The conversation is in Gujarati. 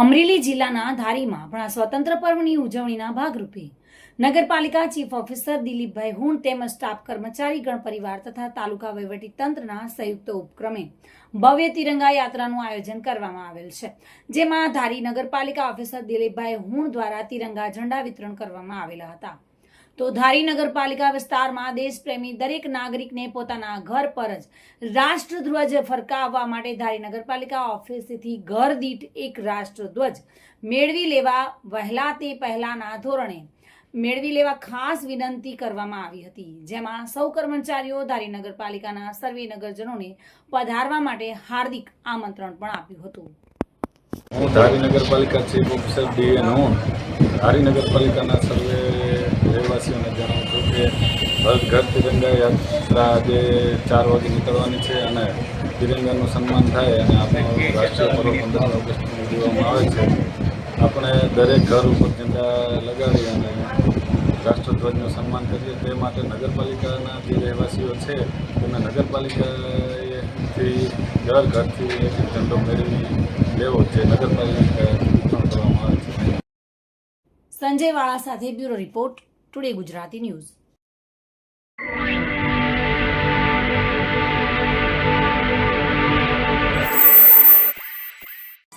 અમરેલી જિલ્લાના ધારીમાં પણ સ્વતંત્ર પર્વની ઉજવણીના ભાગરૂપે નગરપાલિકા ચીફ ઓફિસર દિલીપભાઈ હુણ તેમજ સ્ટાફ કર્મચારીગણ પરિવાર તથા તાલુકા વહીવટી તંત્રના સંયુક્ત ઉપક્રમે ભવ્ય તિરંગા યાત્રાનું આયોજન કરવામાં આવેલ છે, જેમાં ધારી નગરપાલિકા ઓફિસર દિલીપભાઈ હુણ દ્વારા તિરંગા ઝંડા વિતરણ કરવામાં આવેલા હતા। તો ધારી નગરપાલિકા વિસ્તારમાં દેશપ્રેમી દરેક નાગરિકને પોતાના ઘર પર જ રાષ્ટ્રધ્વજ ફરકાવવા માટે ધારી નગરપાલિકા ઓફિસથી ઘર દીઠ એક રાષ્ટ્રધ્વજ મેળવી લેવા વહેલા તે પહેલાના ધોરણે મેળવી લેવા ખાસ વિનંતી કરવામાં આવી હતી, જેમાં સૌ કર્મચારીઓ ધારી નગરપાલિકાના સર્વે નગરજનોને પધારવા માટે હાર્દિક આમંત્રણ પણ આપ્યું હતું। હું ધારી નગરપાલિકા ચીફ ઓફિસર ડીએન હુણ ધારી નગરપાલિકાના સર્વે રહેવાસીઓને જણાવું છું કે ઘર તિરંગા યાત્રા આજે 4 વાગે નીકળવાની છે અને તિરંગાનું સન્માન થાય અને આપણો રાષ્ટ્રીય પર્વ 15 ઓગસ્ટને ઉજવવામાં આવે છે। આપણે દરેક ઘર ઉપર ઝંડા લગાવી અને રાષ્ટ્રધ્વજનું સન્માન કરીએ, તે માટે નગરપાલિકાના જે રહેવાસીઓ છે તેમને નગરપાલિકાથી ઘરથી એક ઝંડો મેળવી લેવો જે નગરપાલિકા વિતરણ કરવામાં આવે છે। સંજય વાળા સાથે bureau report, today Gujarati news.